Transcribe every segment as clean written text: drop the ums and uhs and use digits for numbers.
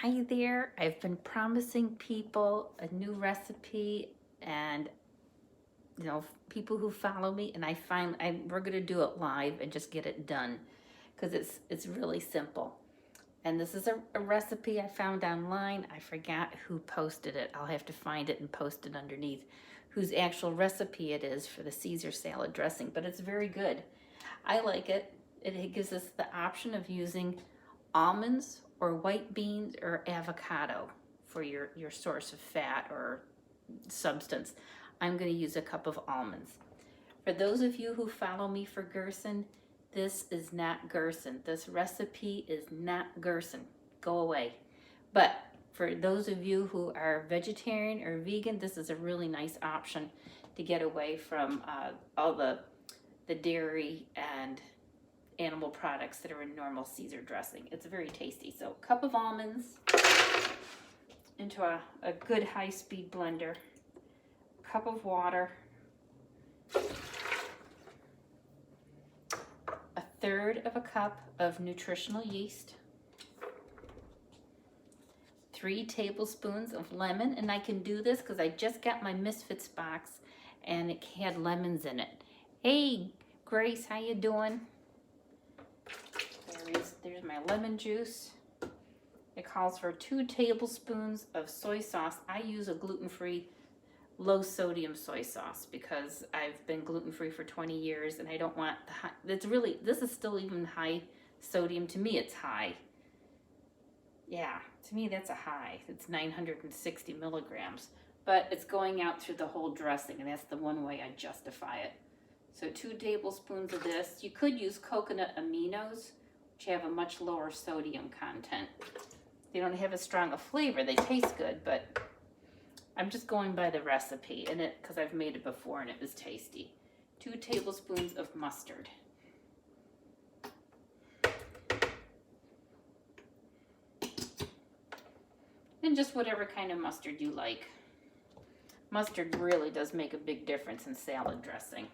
Hi there, I've been promising people a new recipe and people who follow me, and we're gonna do it live and just get it done because it's really simple. And this is a recipe I found online. I forgot who posted it. I'll have to find it and post it underneath whose actual recipe it is for the Caesar salad dressing, but it's very good. I like it. It gives us the option of using almonds or white beans or avocado for your source of fat or substance. I'm going to use a cup of almonds. For those of you who follow me for Gerson, this is not Gerson. This recipe is not Gerson. Go away. But for those of you who are vegetarian or vegan, this is a really nice option to get away from all the dairy and animal products that are in normal Caesar dressing. It's very tasty. So a cup of almonds into a good high-speed blender, a cup of water, a third of a cup of nutritional yeast, 3 tablespoons of lemon, and I can do this because I just got my Misfits box and it had lemons in it. Hey Grace, how you doing? There's my lemon juice. It calls for 2 tablespoons of soy sauce. I use a gluten-free, low sodium soy sauce because I've been gluten-free for 20 years and I don't want the high, this is still even high sodium. To me, it's high. Yeah, to me, that's a high. It's 960 milligrams, but it's going out through the whole dressing, and that's the one way I justify it. So 2 tablespoons of this. You could use coconut aminos, which have a much lower sodium content. They don't have as strong a flavor. They taste good, but I'm just going by the recipe and it because I've made it before and it was tasty. 2 tablespoons of mustard. And just whatever kind of mustard you like. Mustard really does make a big difference in salad dressing.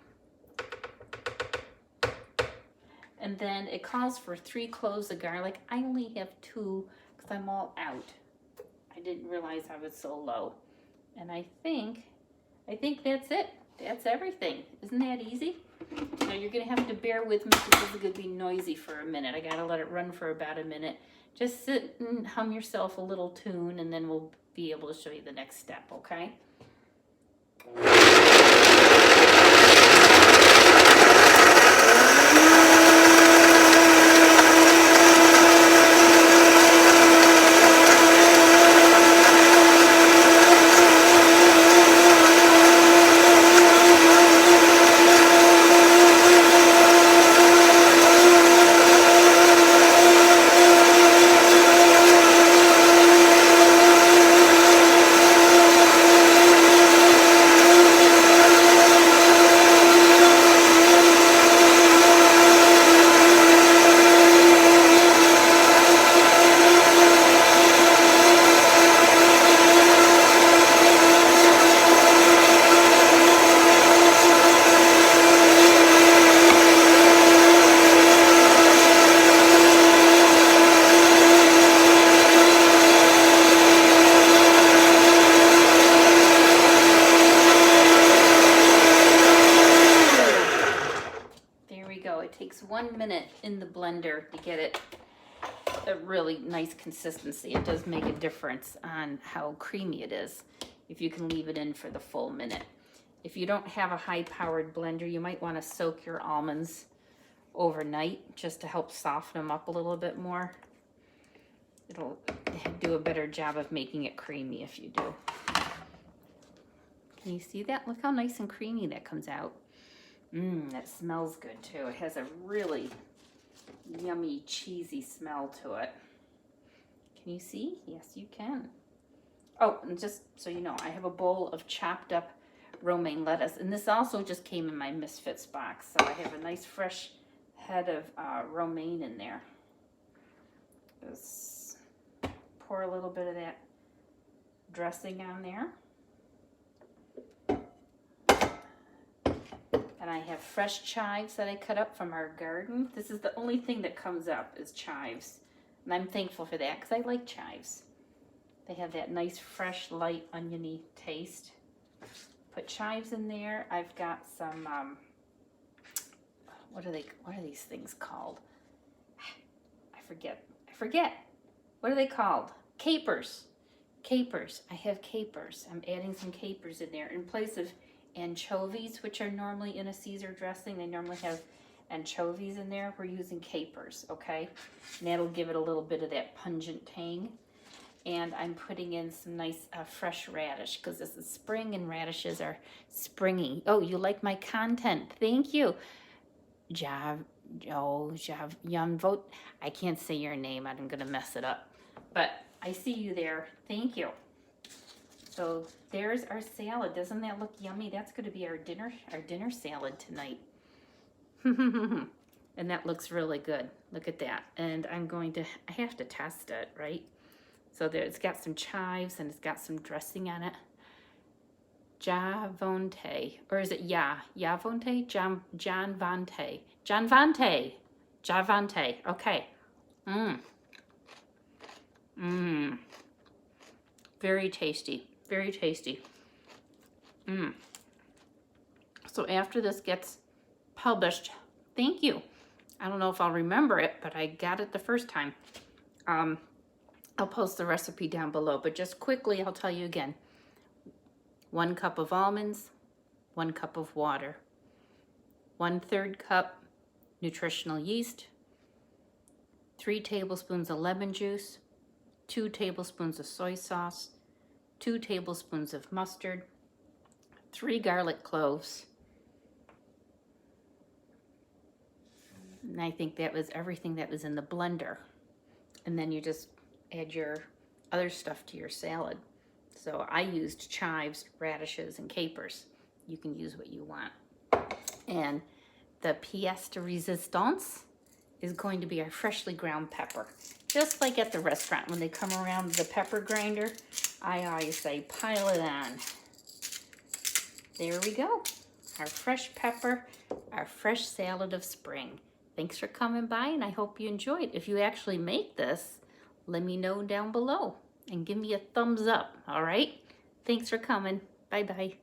And then it calls for 3 cloves of garlic. I only have 2 because I'm all out. I didn't realize I was so low. And I think that's it. That's everything. Isn't that easy? Now you're gonna have to bear with me because this is gonna be noisy for a minute. I gotta let it run for about a minute. Just sit and hum yourself a little tune and then we'll be able to show you the next step, okay? It takes 1 minute in the blender to get it a really nice consistency. It does make a difference on how creamy it is if you can leave it in for the full minute. If you don't have a high-powered blender, you might want to soak your almonds overnight just to help soften them up a little bit more. It'll do a better job of making it creamy if you do. Can you see that? Look how nice and creamy that comes out. That smells good too. It has a really yummy, cheesy smell to it. Can you see? Yes, you can. Oh, and just so you know, I have a bowl of chopped up romaine lettuce, and this also just came in my Misfits box, so I have a nice fresh head of romaine in there. Just pour a little bit of that dressing on there. And I have fresh chives that I cut up from our garden. This is the only thing that comes up is chives. And I'm thankful for that because I like chives. They have that nice, fresh, light, oniony taste. Put chives in there. I've got some, what are these things called? I forget. What are they called? Capers. Capers. I have capers. I'm adding some capers in there in place of anchovies, which are normally in a Caesar dressing. They normally have anchovies in there. We're using capers, okay? And that'll give it a little bit of that pungent tang. And I'm putting in some nice fresh radish because this is spring and radishes are springy. Oh, you like my content. Thank you. Janvote. I can't say your name. I'm going to mess it up. But I see you there. Thank you. So there's our salad. Doesn't that look yummy? That's going to be our dinner salad tonight. And that looks really good. Look at that. And I have to test it, right? So it's got some chives and it's got some dressing on it. Javonte, or is it Javonte? Javante. Okay. Very tasty. Very tasty. So after this gets published, thank you. I don't know if I'll remember it, but I got it the first time. I'll post the recipe down below, but just quickly, I'll tell you again. 1 cup of almonds, 1 cup of water, 1/3 cup nutritional yeast, 3 tablespoons of lemon juice, 2 tablespoons of soy sauce, 2 tablespoons of mustard, 3 garlic cloves, and I think that was everything that was in the blender. And then you just add your other stuff to your salad. So I used chives, radishes, and capers. You can use what you want. And the pièce de résistance is going to be our freshly ground pepper. Just like at the restaurant, when they come around with the pepper grinder, I always say, pile it on. There we go. Our fresh pepper, our fresh salad of spring. Thanks for coming by, and I hope you enjoyed. If you actually make this, let me know down below and give me a thumbs up, all right? Thanks for coming. Bye-bye.